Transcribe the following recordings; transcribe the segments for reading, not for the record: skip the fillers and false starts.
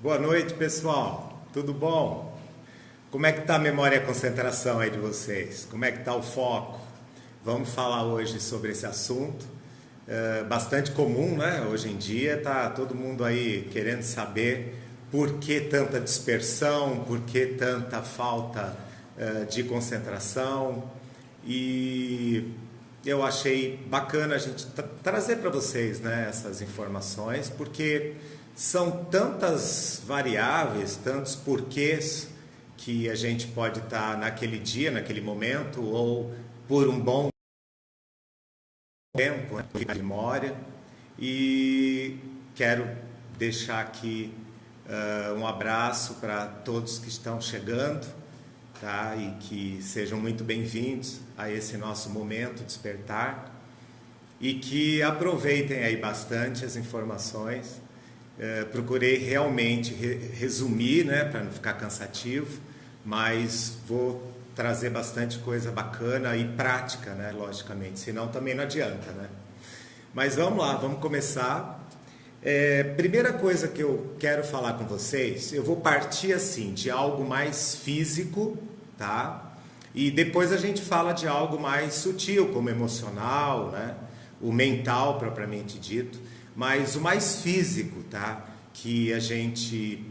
Boa noite, pessoal. Tudo bom? Como é que tá a memória e a concentração aí de vocês? Como é que tá o foco? Vamos falar hoje sobre esse assunto. Bastante comum, né? Hoje em dia tá todo mundo aí querendo saber por que tanta dispersão, por que tanta falta de concentração. E eu achei bacana a gente trazer para vocês, né, essas informações, porque são tantas variáveis, tantos porquês que a gente pode estar naquele dia, naquele momento, ou por um bom tempo, né, de memória. E quero deixar aqui um abraço para todos que estão chegando, tá? E que sejam muito bem-vindos a esse nosso momento despertar e que aproveitem aí bastante as informações. Procurei realmente resumir, né, para não ficar cansativo, mas vou trazer bastante coisa bacana e prática, né, logicamente, senão também não adianta, né? Mas vamos lá, vamos começar. Primeira coisa que eu quero falar com vocês, eu vou partir assim de algo mais físico, tá? E depois a gente fala de algo mais sutil, como emocional, né? O mental propriamente dito, mas o mais físico, tá? Que a gente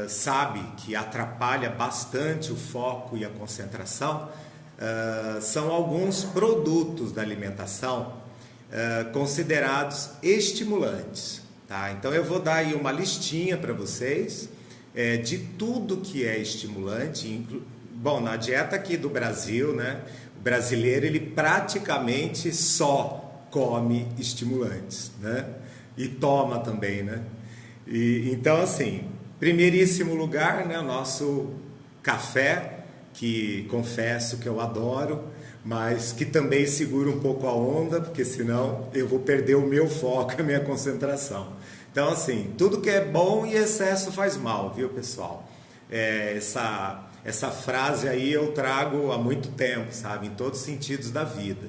sabe que atrapalha bastante o foco e a concentração, são alguns produtos da alimentação considerados estimulantes, tá? Então eu vou dar aí uma listinha para vocês de tudo que é estimulante. Bom, na dieta aqui do Brasil, né? O brasileiro ele praticamente só come estimulantes, né? E toma também, né? Então assim, primeiríssimo lugar, né? O nosso café, que confesso que eu adoro, mas que também segura um pouco a onda, porque senão eu vou perder o meu foco, a minha concentração. Então assim, tudo que é bom e excesso faz mal, viu, pessoal? Essa frase aí eu trago há muito tempo, sabe? Em todos os sentidos da vida.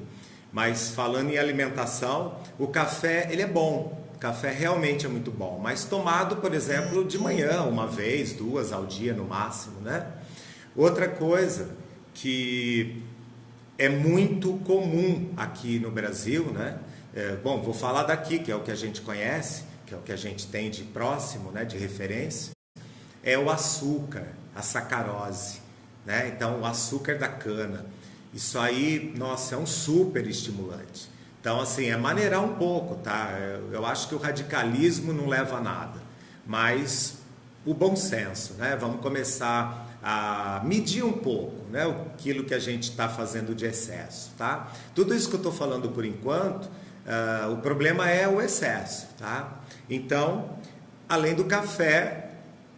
Mas falando em alimentação, o café ele é bom. O café realmente é muito bom, mas tomado, por exemplo, de manhã, uma vez, duas ao dia no máximo, né? Outra coisa que é muito comum aqui no Brasil, né? Bom, vou falar daqui, que é o que a gente conhece, que é o que a gente tem de próximo, né, de referência, é o açúcar, a sacarose, né? Então, o açúcar da cana. Isso aí, nossa, é um super estimulante. Então, assim, é maneirar um pouco, tá? Eu acho que o radicalismo não leva a nada, mas o bom senso, né? Vamos começar a medir um pouco, né, aquilo que a gente está fazendo de excesso, tá? Tudo isso que eu estou falando por enquanto, o problema é o excesso, tá? Então, além do café,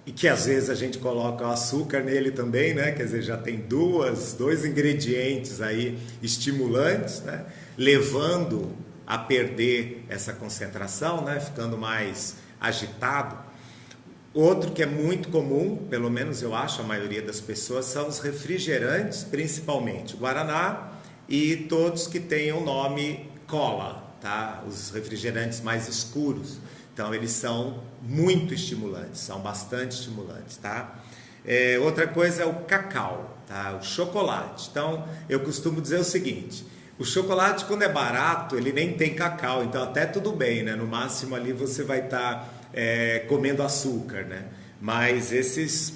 e que às vezes a gente coloca o açúcar nele também, né? Quer dizer, já tem dois ingredientes aí estimulantes, né? Levando a perder essa concentração, né? Ficando mais agitado. Outro que é muito comum, pelo menos eu acho, a maioria das pessoas, são os refrigerantes, principalmente Guaraná e todos que tenham o nome cola, tá? Os refrigerantes mais escuros. Então, eles são muito estimulantes, são bastante estimulantes, tá? Outra coisa é o cacau, tá? O chocolate. Então, eu costumo dizer o seguinte: o chocolate, quando é barato, ele nem tem cacau, então até tudo bem, né? No máximo ali você vai estar comendo açúcar, né? Mas esses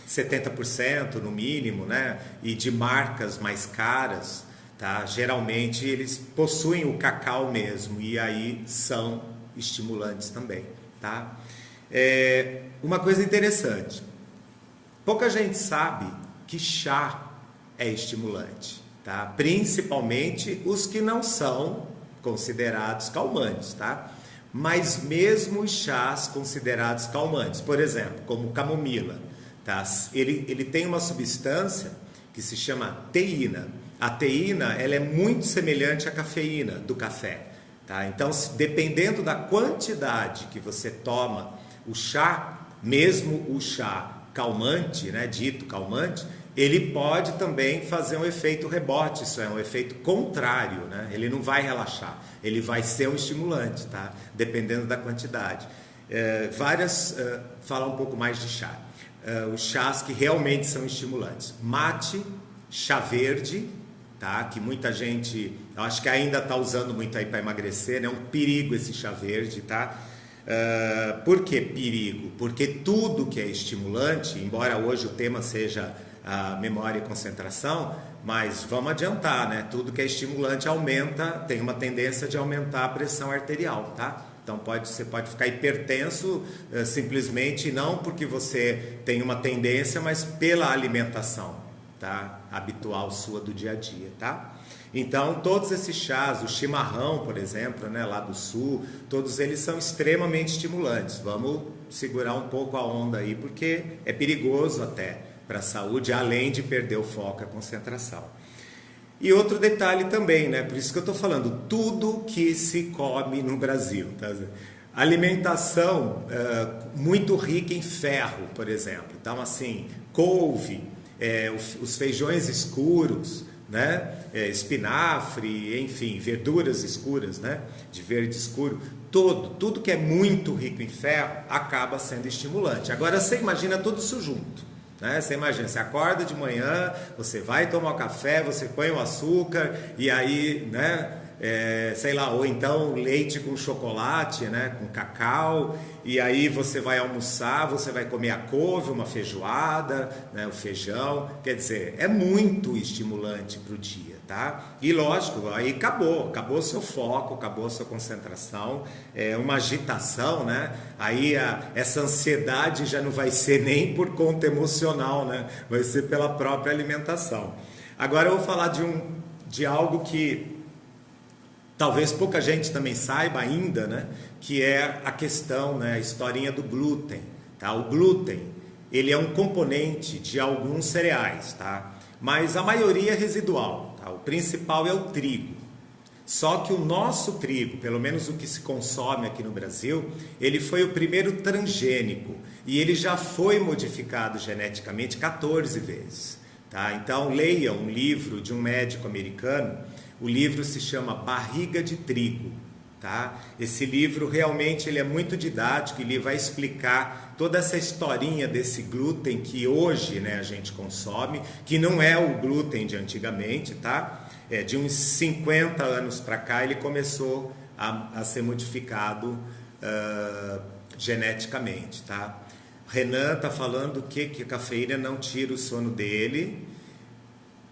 70% no mínimo, né? E de marcas mais caras, tá? Geralmente eles possuem o cacau mesmo e aí são estimulantes também, tá? Uma coisa interessante, pouca gente sabe que chá é estimulante, tá? Principalmente os que não são considerados calmantes, tá? Mas mesmo os chás considerados calmantes, por exemplo, como camomila, tá? Ele tem uma substância que se chama teína. A teína, ela é muito semelhante à cafeína do café, tá? Então, dependendo da quantidade que você toma o chá, mesmo o chá calmante, né, dito calmante, ele pode também fazer um efeito rebote, isso é um efeito contrário, né? Ele não vai relaxar, ele vai ser um estimulante, tá? Dependendo da quantidade. Falar um pouco mais de chá. Os chás que realmente são estimulantes. Mate, chá verde, tá? Que muita gente, eu acho que ainda está usando muito aí para emagrecer, né? É um perigo esse chá verde, tá? Por que perigo? Porque tudo que é estimulante, embora hoje o tema seja a memória e concentração, mas vamos adiantar, né? Tudo que é estimulante aumenta, tem uma tendência de aumentar a pressão arterial, tá? Então você pode ficar hipertenso simplesmente não porque você tem uma tendência, mas pela alimentação, tá? Habitual sua do dia a dia, tá? Então todos esses chás, o chimarrão, por exemplo, né, lá do sul, todos eles são extremamente estimulantes. Vamos segurar um pouco a onda aí, porque é perigoso até para a saúde, além de perder o foco e a concentração. E outro detalhe também, né? Por isso que eu estou falando, tudo que se come no Brasil, tá? Alimentação muito rica em ferro, por exemplo. Então, assim, couve, os feijões escuros, né? Espinafre, enfim, verduras escuras, né? De verde escuro. Tudo que é muito rico em ferro acaba sendo estimulante. Agora, você imagina tudo isso junto. Né? Você imagina, você acorda de manhã, você vai tomar o café, você põe o açúcar e aí, né, sei lá, ou então leite com chocolate, né, com cacau, e aí você vai almoçar, você vai comer a couve, uma feijoada, né, o feijão, quer dizer, é muito estimulante para o dia, tá? E lógico, aí acabou seu foco, acabou sua concentração, uma agitação, né? Aí essa ansiedade já não vai ser nem por conta emocional, né? Vai ser pela própria alimentação. Agora eu vou falar de algo que talvez pouca gente também saiba ainda, né? Que é a questão, né? A historinha do glúten, tá? O glúten, ele é um componente de alguns cereais, tá? Mas a maioria é residual, tá? O principal é o trigo. Só que o nosso trigo, pelo menos o que se consome aqui no Brasil, ele foi o primeiro transgênico e ele já foi modificado geneticamente 14 vezes, tá? Então leia um livro de um médico americano. O livro se chama Barriga de Trigo, tá? Esse livro realmente ele é muito didático, ele vai explicar toda essa historinha desse glúten que hoje, né, a gente consome, que não é o glúten de antigamente, tá? De uns 50 anos para cá ele começou a ser modificado geneticamente, tá? Renan tá falando que a cafeína não tira o sono dele.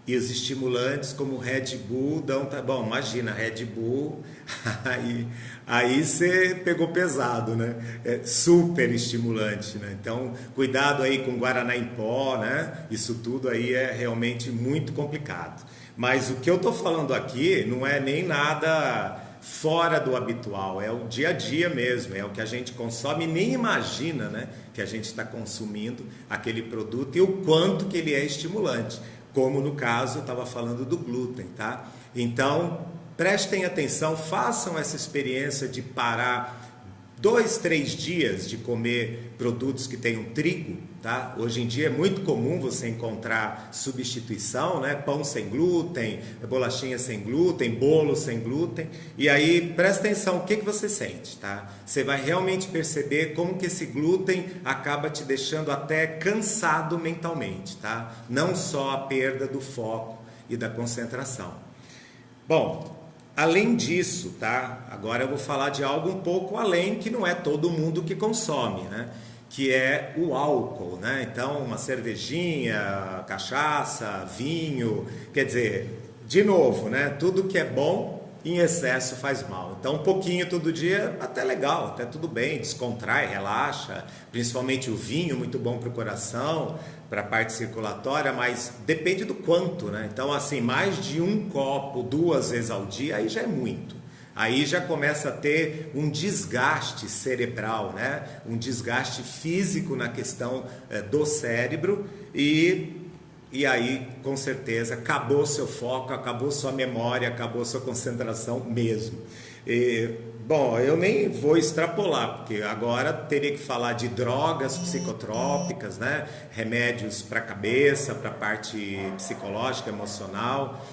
E os estimulantes como Red Bull dão... Bom, imagina, Red Bull, aí você pegou pesado, né? É super estimulante, né? Então, cuidado aí com Guaraná em pó, né? Isso tudo aí é realmente muito complicado. Mas o que eu estou falando aqui não é nem nada fora do habitual, é o dia a dia mesmo, é o que a gente consome e nem imagina, né? Que a gente está consumindo aquele produto e o quanto que ele é estimulante. Como no caso, eu estava falando do glúten, tá? Então, prestem atenção, façam essa experiência de parar 2, 3 dias de comer produtos que tenham trigo, tá? Hoje em dia é muito comum você encontrar substituição, né? Pão sem glúten, bolachinha sem glúten, bolo sem glúten. E aí, presta atenção, o que você sente, tá? Você vai realmente perceber como que esse glúten acaba te deixando até cansado mentalmente, tá? Não só a perda do foco e da concentração. Bom, além disso, tá? Agora eu vou falar de algo um pouco além, que não é todo mundo que consome, né? Que é o álcool, né? Então, uma cervejinha, cachaça, vinho, quer dizer, de novo, né? Tudo que é bom em excesso faz mal. Então, um pouquinho todo dia, até legal, até tudo bem, descontrai, relaxa, principalmente o vinho, muito bom para o coração, para a parte circulatória, mas depende do quanto, né? Então, assim, mais de um copo 2 vezes ao dia, aí já é muito. Aí já começa a ter um desgaste cerebral, né? Um desgaste físico na questão do cérebro e aí, com certeza, acabou seu foco, acabou sua memória, acabou sua concentração mesmo. Bom, eu nem vou extrapolar, porque agora teria que falar de drogas psicotrópicas, né? Remédios para a cabeça, para a parte psicológica, emocional.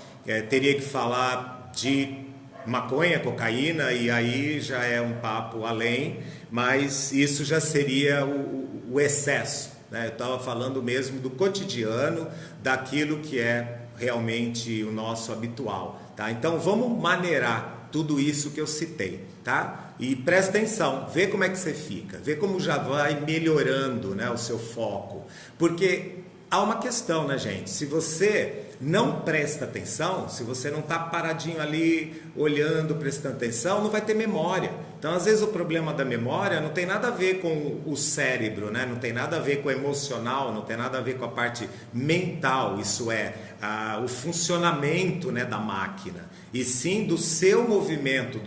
Teria que falar de maconha, cocaína, e aí já é um papo além, mas isso já seria o excesso, né? Eu estava falando mesmo do cotidiano, daquilo que é realmente o nosso habitual, tá? Então vamos maneirar tudo isso que eu citei, tá? E presta atenção, vê como é que você fica, vê como já vai melhorando, né, o seu foco, porque há uma questão, né, gente? Se você não presta atenção, se você não está paradinho ali, olhando, prestando atenção, não vai ter memória. Então, às vezes, o problema da memória não tem nada a ver com o cérebro, né? Não tem nada a ver com o emocional, não tem nada a ver com a parte mental, isso é, o funcionamento, né, da máquina, e sim do seu movimento,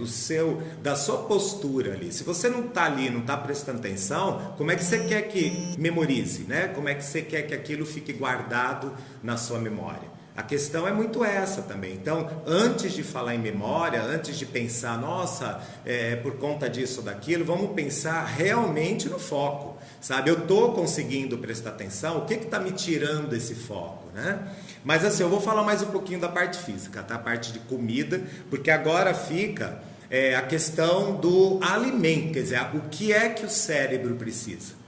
da sua postura ali. Se você não está ali, não está prestando atenção, como é que você quer que memorize, né? Como é que você quer que aquilo fique guardado na sua memória? A questão é muito essa também. Então, antes de falar em memória, antes de pensar, nossa, por conta disso ou daquilo, vamos pensar realmente no foco, sabe? Eu estou conseguindo prestar atenção, o que está me tirando esse foco, né? Mas assim, eu vou falar mais um pouquinho da parte física, tá? A parte de comida, porque agora fica a questão do alimento, quer dizer, o que é que o cérebro precisa.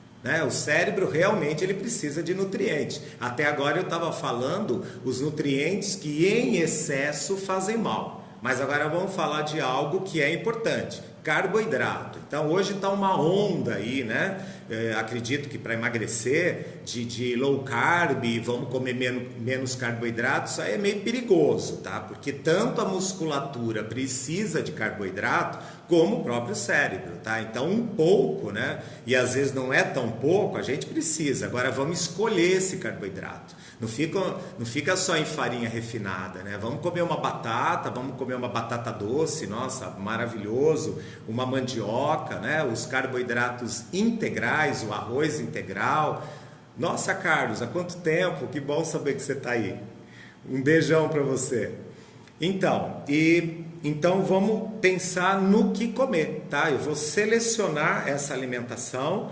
O cérebro realmente ele precisa de nutrientes. Até agora eu estava falando os nutrientes que em excesso fazem mal. Mas agora vamos falar de algo que é importante, carboidrato. Então hoje está uma onda aí, né? Acredito que para emagrecer de low carb, vamos comer menos carboidratos, isso aí é meio perigoso, tá? Porque tanto a musculatura precisa de carboidrato, como o próprio cérebro, tá? Então um pouco, né? E às vezes não é tão pouco, a gente precisa. Agora vamos escolher esse carboidrato. Não fica só em farinha refinada, né? Vamos comer uma batata doce, nossa, maravilhoso, uma mandioca, né? Os carboidratos integrais, o arroz integral. Nossa, Carlos, há quanto tempo? Que bom saber que você está aí. Um beijão para você. Então vamos pensar no que comer, tá? Eu vou selecionar essa alimentação.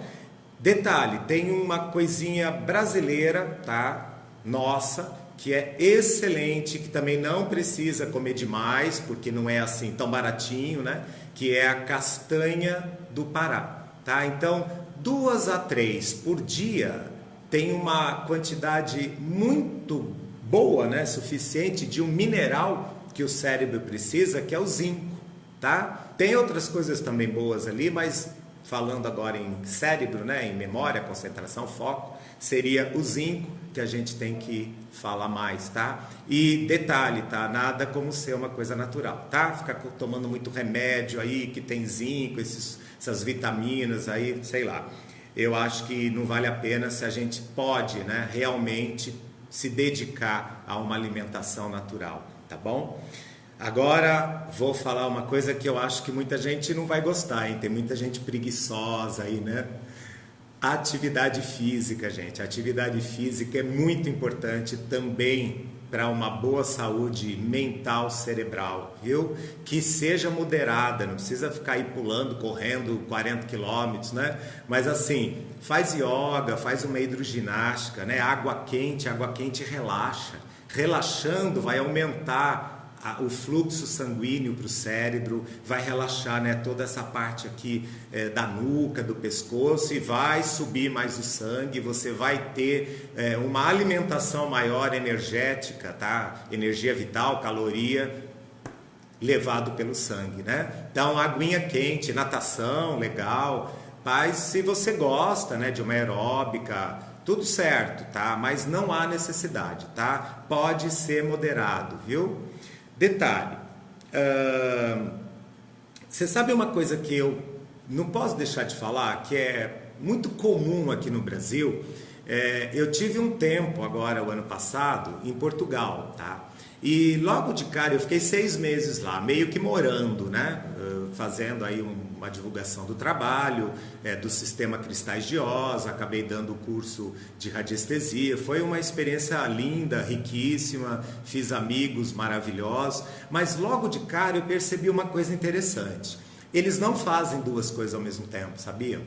Detalhe, tem uma coisinha brasileira, tá? Nossa, que é excelente, que também não precisa comer demais, porque não é assim tão baratinho, né? Que é a castanha do Pará, tá? Então, 2 a 3 por dia tem uma quantidade muito boa, né? Suficiente de um mineral que o cérebro precisa, que é o zinco, tá? Tem outras coisas também boas ali, mas falando agora em cérebro, né? Em memória, concentração, foco, seria o zinco que a gente tem que falar mais, tá? E detalhe, tá? Nada como ser uma coisa natural, tá? Ficar tomando muito remédio aí que tem zinco, essas vitaminas aí, sei lá. Eu acho que não vale a pena se a gente pode, né? Realmente se dedicar a uma alimentação natural, tá bom? Agora vou falar uma coisa que eu acho que muita gente não vai gostar, hein? Tem muita gente preguiçosa aí, né? Atividade física, gente. A atividade física é muito importante também para uma boa saúde mental, cerebral, viu? Que seja moderada, não precisa ficar aí pulando, correndo 40 quilômetros, né? Mas assim, faz yoga, faz uma hidroginástica, né? Água quente relaxa. Relaxando vai aumentar o fluxo sanguíneo para o cérebro, vai relaxar, né, toda essa parte aqui da nuca, do pescoço, e vai subir mais o sangue, você vai ter uma alimentação maior energética, tá? Energia vital, caloria, levado pelo sangue, né? Então, aguinha quente, natação, legal, mas se você gosta, né, de uma aeróbica, tudo certo, tá? Mas não há necessidade, tá? Pode ser moderado, viu? Detalhe, você sabe uma coisa que eu não posso deixar de falar, que é muito comum aqui no Brasil? Eu tive um tempo agora, o ano passado, em Portugal, tá? E logo de cara eu fiquei 6 meses lá, meio que morando, né? Fazendo aí uma divulgação do trabalho, do sistema Cristais de Oz, acabei dando o curso de radiestesia, foi uma experiência linda, riquíssima, fiz amigos maravilhosos, mas logo de cara eu percebi uma coisa interessante, eles não fazem 2 coisas ao mesmo tempo, sabiam?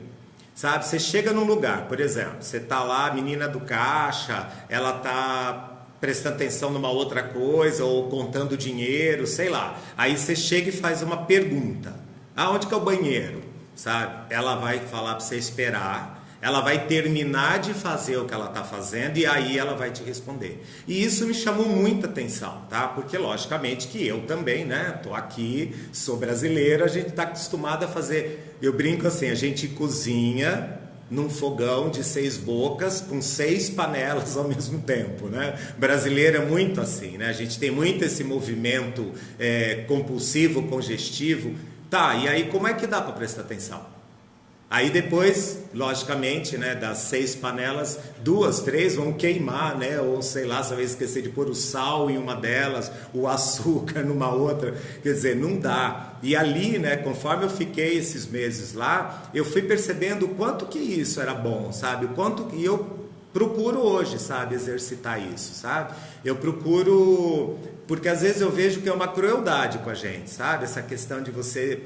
Sabe, você chega num lugar, por exemplo, você tá lá, a menina do caixa, ela tá prestando atenção numa outra coisa ou contando dinheiro, sei lá. Aí você chega e faz uma pergunta: aonde que é o banheiro? Sabe? Ela vai falar para você esperar, ela vai terminar de fazer o que ela está fazendo e aí ela vai te responder. E isso me chamou muita atenção, tá? Porque logicamente que eu também, né? Tô aqui, sou brasileiro, a gente está acostumado a fazer. Eu brinco assim, a gente cozinha num fogão de 6 bocas com 6 panelas ao mesmo tempo, né? Brasileiro é muito assim, né? A gente tem muito esse movimento compulsivo, congestivo. Tá, e aí como é que dá para prestar atenção? Aí depois, logicamente, né, das 6 panelas, 2, 3 vão queimar, né? Ou sei lá, você vai esquecer de pôr o sal em uma delas, o açúcar numa outra. Quer dizer, não dá. E ali, né, conforme eu fiquei esses meses lá, eu fui percebendo o quanto que isso era bom, sabe? O quanto que eu procuro hoje, sabe, exercitar isso, sabe? Eu procuro, porque às vezes eu vejo que é uma crueldade com a gente, sabe? Essa questão de você,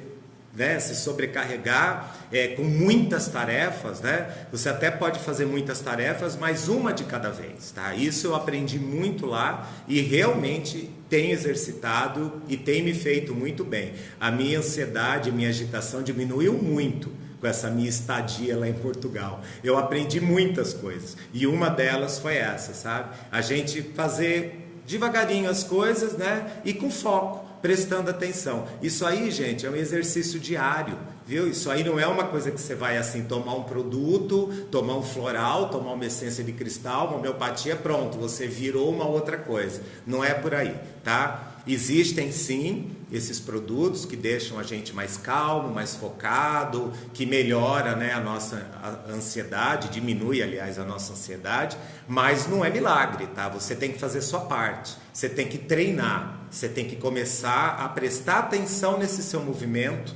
né, se sobrecarregar com muitas tarefas, né? Você até pode fazer muitas tarefas, mas uma de cada vez, tá? Isso eu aprendi muito lá e realmente tenho exercitado e tem me feito muito bem. A minha ansiedade, minha agitação diminuiu muito com essa minha estadia lá em Portugal. Eu aprendi muitas coisas e uma delas foi essa, sabe? A gente fazer devagarinho as coisas, né? E com foco, prestando atenção. Isso aí, gente, é um exercício diário, viu? Isso aí não é uma coisa que você vai assim tomar um produto, tomar um floral, tomar uma essência de cristal, uma homeopatia, pronto, você virou uma outra coisa. Não é por aí, tá? Existem sim esses produtos que deixam a gente mais calmo, mais focado, que melhora, né, a nossa ansiedade, diminui, aliás, a nossa ansiedade, mas não é milagre, tá? Você tem que fazer sua parte, você tem que treinar, você tem que começar a prestar atenção nesse seu movimento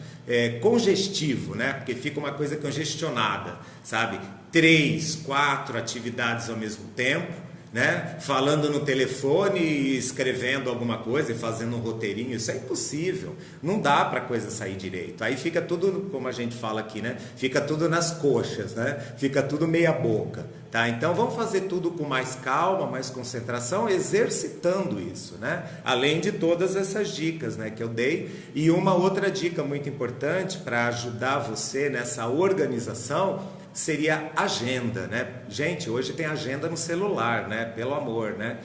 congestivo, né? Porque fica uma coisa congestionada, sabe? 3, 4 atividades ao mesmo tempo, né? Falando no telefone e escrevendo alguma coisa e fazendo um roteirinho, isso é impossível, não dá para a coisa sair direito. Aí fica tudo, como a gente fala aqui, né? Fica tudo nas coxas, né? Fica tudo meia boca, tá? Então vamos fazer tudo com mais calma, mais concentração, exercitando isso, né? Além de todas essas dicas, né, que eu dei. E uma outra dica muito importante para ajudar você nessa organização seria agenda, né? Gente, hoje tem agenda no celular, né? Pelo amor, né?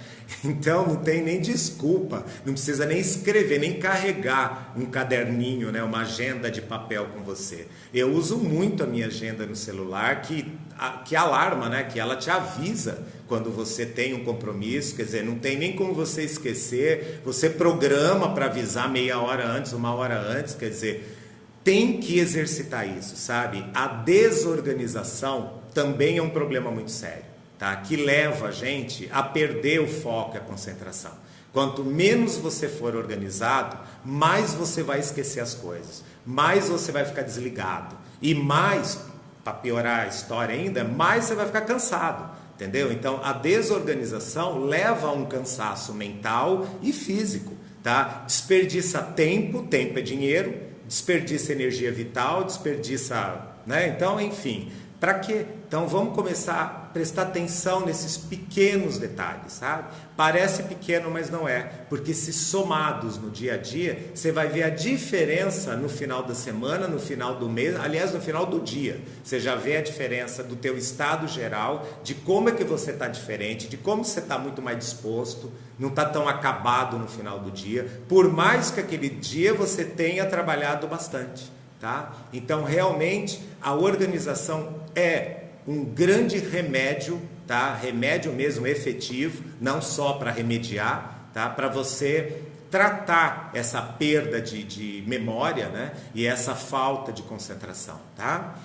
Então não tem nem desculpa, não precisa nem escrever, nem carregar um caderninho, né? Uma agenda de papel com você. Eu uso muito a minha agenda no celular, que alarma, né? Que ela te avisa quando você tem um compromisso, quer dizer, não tem nem como você esquecer, você programa para avisar meia hora antes, 1 hora antes, quer dizer, tem que exercitar isso, sabe? A desorganização também é um problema muito sério, tá? Que leva a gente a perder o foco e a concentração. Quanto menos você for organizado, mais você vai esquecer as coisas, mais você vai ficar desligado e mais, para piorar a história ainda, mais você vai ficar cansado, entendeu? Então, a desorganização leva a um cansaço mental e físico, tá? Desperdiça tempo, tempo é dinheiro, desperdiça energia vital, desperdiça, né? Então, enfim, para quê? Então vamos começar a prestar atenção nesses pequenos detalhes, sabe? Parece pequeno, mas não é, porque se somados no dia a dia, você vai ver a diferença no final da semana, no final do mês, aliás, no final do dia. Você já vê a diferença do teu estado geral, de como é que você está diferente, de como você está muito mais disposto, não está tão acabado no final do dia, por mais que aquele dia você tenha trabalhado bastante, tá? Então, realmente, a organização é um grande remédio, tá? Remédio mesmo efetivo, não só para remediar, tá? Para você tratar essa perda de memória, né? E essa falta de concentração, tá?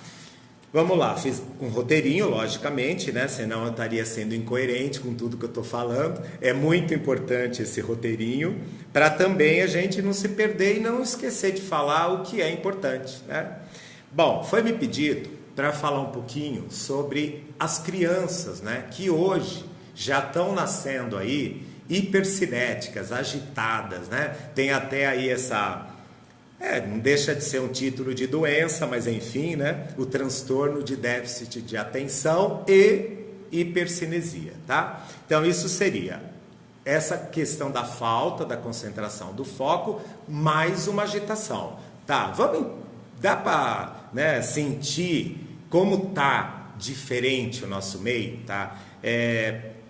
Vamos lá, fiz um roteirinho, logicamente, né? Senão eu estaria sendo incoerente com tudo que eu estou falando. É muito importante esse roteirinho para também a gente não se perder e não esquecer de falar o que é importante, né? Bom, foi me pedido para falar um pouquinho sobre as crianças, né? Que hoje já estão nascendo aí hipercinéticas, agitadas, né? Tem até aí essa... não deixa de ser um título de doença, mas enfim, né? O transtorno de déficit de atenção e hipercinesia, tá? Então isso seria essa questão da falta da concentração, do foco, mais uma agitação. Tá, dá para, né, sentir como tá diferente o nosso meio, tá?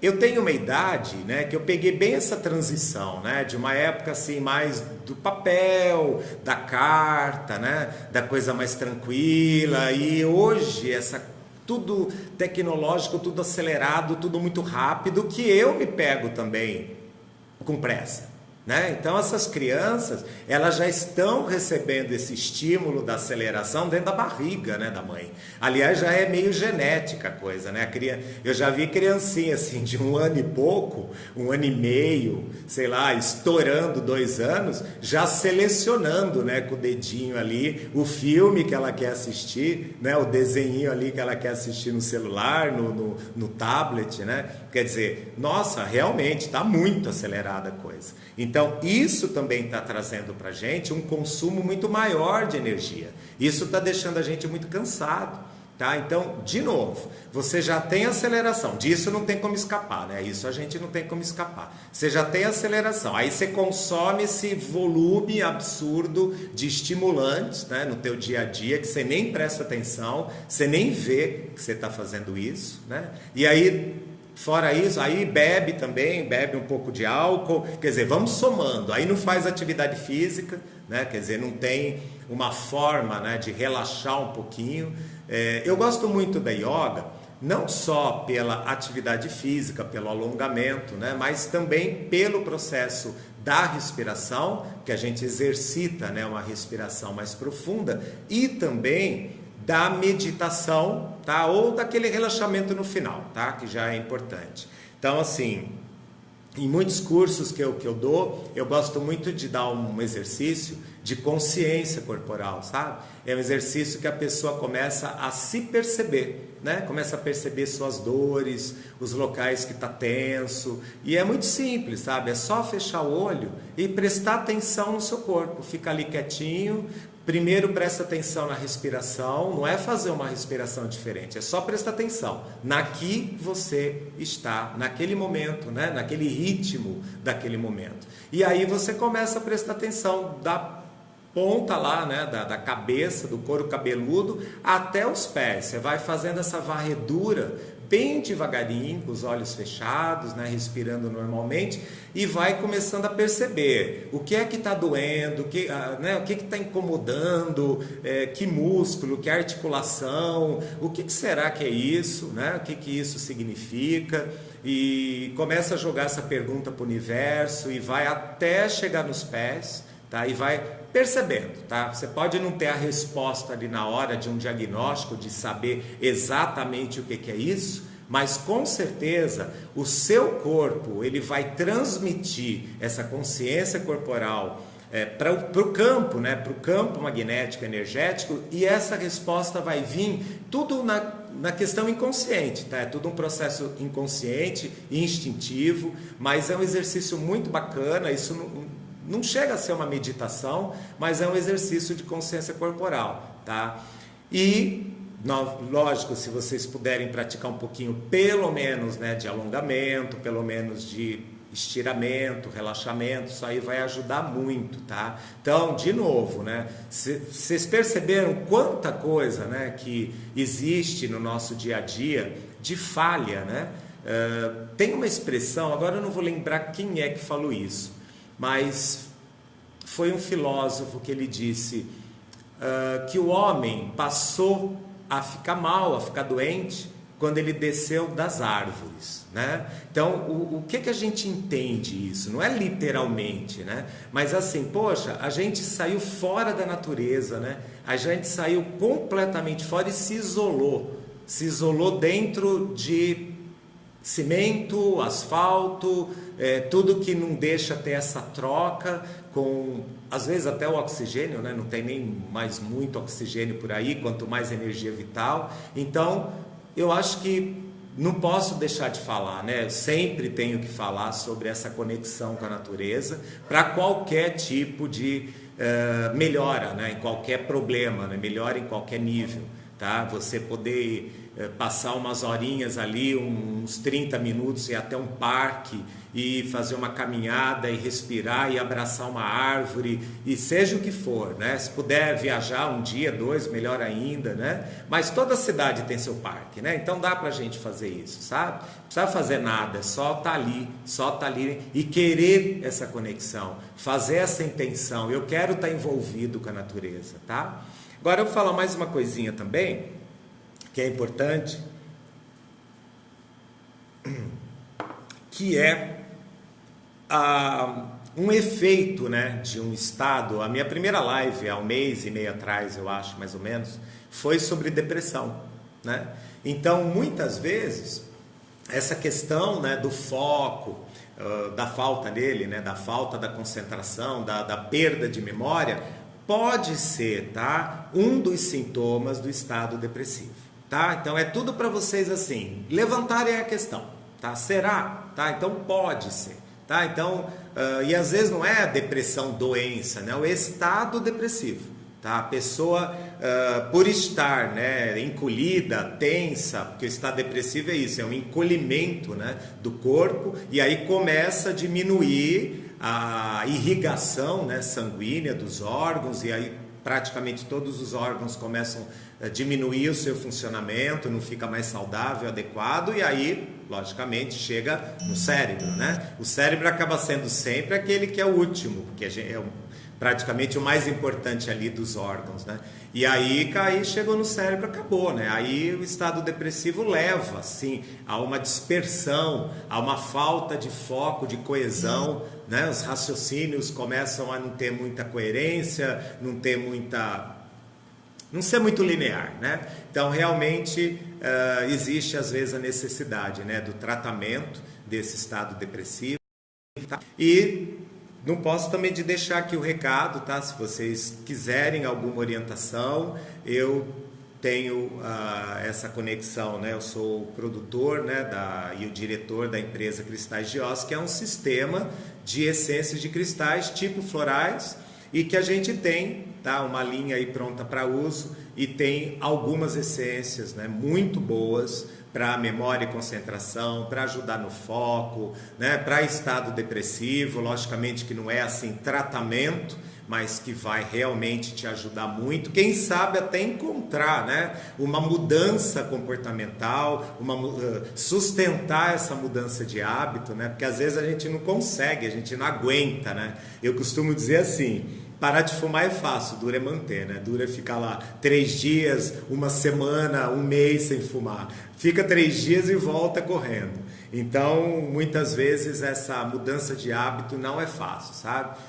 Eu tenho uma idade, né, que eu peguei bem essa transição, né, de uma época assim mais do papel, da carta, né, da coisa mais tranquila, e hoje tudo tecnológico, tudo acelerado, tudo muito rápido, que eu me pego também com pressa, né? Então essas crianças, elas já estão recebendo esse estímulo da aceleração dentro da barriga, né, da mãe. Aliás, já é meio genética a coisa, né? Eu já vi criancinha assim de 1 ano e pouco, 1 ano e meio, sei lá, estourando 2 anos, já selecionando, né, com o dedinho ali o filme que ela quer assistir, né, o desenho ali que ela quer assistir no celular, no tablet, né? Quer dizer, nossa, realmente está muito acelerada a coisa. Então, isso também está trazendo para a gente um consumo muito maior de energia. Isso está deixando a gente muito cansado, tá? Então, de novo, você já tem aceleração. Disso não tem como escapar, né? Isso a gente não tem como escapar. Você já tem aceleração. Aí você consome esse volume absurdo de estimulantes, né, no teu dia a dia, que você nem presta atenção, você nem vê que você está fazendo isso, né? E aí, fora isso, aí bebe também, bebe um pouco de álcool, quer dizer, vamos somando, aí não faz atividade física, né? Quer dizer, não tem uma forma, né, de relaxar um pouquinho. Eu gosto muito da yoga, não só pela atividade física, pelo alongamento, né, mas também pelo processo da respiração, que a gente exercita, né, uma respiração mais profunda, e também da meditação, tá? Ou daquele relaxamento no final, tá? Que já é importante. Então, assim, em muitos cursos que eu dou, eu gosto muito de dar um exercício de consciência corporal, sabe? É um exercício que a pessoa começa a se perceber, né? Começa a perceber suas dores, os locais que está tenso, e é muito simples, sabe? É só fechar o olho e prestar atenção no seu corpo, fica ali quietinho. Primeiro presta atenção na respiração, não é fazer uma respiração diferente, é só prestar atenção na que você está, naquele momento, né? Naquele ritmo daquele momento. E aí você começa a prestar atenção da ponta lá, né? Da cabeça, do couro cabeludo, até os pés. Você vai fazendo essa varredura bem devagarinho, com os olhos fechados, né, respirando normalmente, e vai começando a perceber o que é que está doendo, o que está incomodando, que músculo, que articulação, o que será que é isso, né, o que isso significa, e começa a jogar essa pergunta para o universo e vai até chegar nos pés, tá, e vai percebendo, tá? Você pode não ter a resposta ali na hora de um diagnóstico, de saber exatamente o que é isso, mas com certeza o seu corpo, ele vai transmitir essa consciência corporal para o campo, né? Para o campo magnético, energético, e essa resposta vai vir tudo na questão inconsciente, tá? É tudo um processo inconsciente e instintivo, mas é um exercício muito bacana. Isso não chega a ser uma meditação, mas é um exercício de consciência corporal, tá? E, lógico, se vocês puderem praticar um pouquinho, pelo menos, né, de alongamento, pelo menos de estiramento, relaxamento, isso aí vai ajudar muito, tá? Então, de novo, né, vocês perceberam quanta coisa, né, que existe no nosso dia a dia de falha, né? Tem uma expressão, agora eu não vou lembrar quem é que falou isso, mas foi um filósofo que ele disse que o homem passou a ficar mal, a ficar doente, quando ele desceu das árvores, né? Então, o que a gente entende isso? Não é literalmente, né? Mas assim, poxa, a gente saiu fora da natureza, né? A gente saiu completamente fora e se isolou dentro de cimento, asfalto, tudo que não deixa ter essa troca com, às vezes, até o oxigênio, né? Não tem nem mais muito oxigênio por aí, quanto mais energia vital. Então, eu acho que não posso deixar de falar, né? Eu sempre tenho que falar sobre essa conexão com a natureza para qualquer tipo de melhora, né? Em qualquer problema, né? Melhora em qualquer nível. tá? Você poder passar umas horinhas ali, uns 30 minutos, ir até um parque e fazer uma caminhada e respirar e abraçar uma árvore e seja o que for, né? Se puder viajar um dia, 2, melhor ainda, né? Mas toda cidade tem seu parque, né? Então dá pra gente fazer isso, sabe? Não precisa fazer nada, é só tá ali e querer essa conexão, fazer essa intenção. Eu quero estar envolvido com a natureza, tá? Agora eu vou falar mais uma coisinha também, que é importante, que é um efeito, né, de um estado. A minha primeira live, há um mês e meio atrás, eu acho, mais ou menos, foi sobre depressão, né? Então, muitas vezes, essa questão, né, do foco, da falta dele, né, da falta da concentração, da perda de memória, pode ser, tá, um dos sintomas do estado depressivo. Tá? Então é tudo para vocês assim, levantarem a questão, tá? Será? Tá? Então pode ser, tá? Então, e às vezes não é a depressão doença, né? O estado depressivo, tá? A pessoa, por estar, né, encolhida, tensa, porque o estado depressivo é isso, é um encolhimento, né, do corpo, e aí começa a diminuir a irrigação, né, sanguínea dos órgãos, e aí praticamente todos os órgãos começam a diminuir o seu funcionamento, não fica mais saudável, adequado, e aí, logicamente, chega no cérebro, né? O cérebro acaba sendo sempre aquele que é o último, porque é praticamente o mais importante ali dos órgãos, né? E aí chegou no cérebro, acabou, né? Aí o estado depressivo leva, assim, a uma dispersão, a uma falta de foco, de coesão, né? Os raciocínios começam a não ter muita coerência, não ser muito linear, né? Então, realmente, existe às vezes a necessidade, né, do tratamento desse estado depressivo, tá? E não posso também de deixar aqui o recado, tá? Se vocês quiserem alguma orientação, eu tenho essa conexão, né? Eu sou o produtor, né, e o diretor da empresa Cristais de Oz, que é um sistema de essências de cristais tipo florais, e que a gente tem, tá, uma linha aí pronta para uso, e tem algumas essências, né, muito boas para memória e concentração, para ajudar no foco, né, para estado depressivo. Logicamente que não é assim tratamento, mas que vai realmente te ajudar muito, quem sabe até encontrar, né, uma mudança comportamental, sustentar essa mudança de hábito, né, porque às vezes a gente não consegue, a gente não aguenta, né. Eu costumo dizer assim, parar de fumar é fácil, dura é manter, né? Dura é ficar lá 3 dias, uma semana, um mês sem fumar. Fica 3 dias e volta correndo. Então, muitas vezes essa mudança de hábito não é fácil, sabe?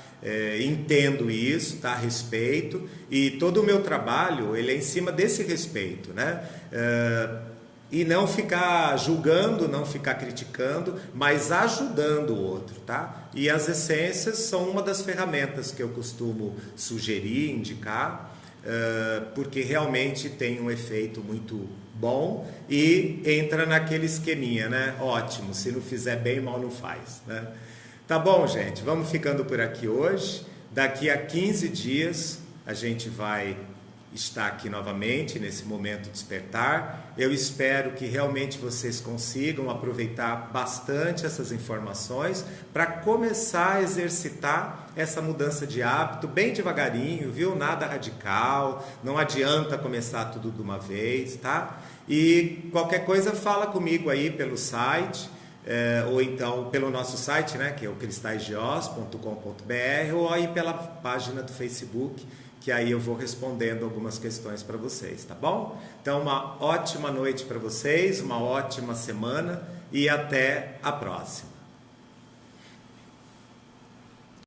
Entendo isso, tá? Respeito, e todo o meu trabalho ele é em cima desse respeito, né? E não ficar julgando, não ficar criticando, mas ajudando o outro, tá? E as essências são uma das ferramentas que eu costumo sugerir, indicar, porque realmente tem um efeito muito bom e entra naquele esqueminha, né? Ótimo, se não fizer bem, mal não faz, né? Tá bom, gente, vamos ficando por aqui hoje. Daqui a 15 dias a gente vai estar aqui novamente nesse momento despertar. Eu espero que realmente vocês consigam aproveitar bastante essas informações para começar a exercitar essa mudança de hábito bem devagarinho, viu? Nada radical, não adianta começar tudo de uma vez, tá? E qualquer coisa fala comigo aí pelo site, ou então pelo nosso site, né, que é o cristalsdeoz.com.br, ou aí pela página do Facebook, que aí eu vou respondendo algumas questões para vocês, tá bom? Então, uma ótima noite para vocês, uma ótima semana e até a próxima.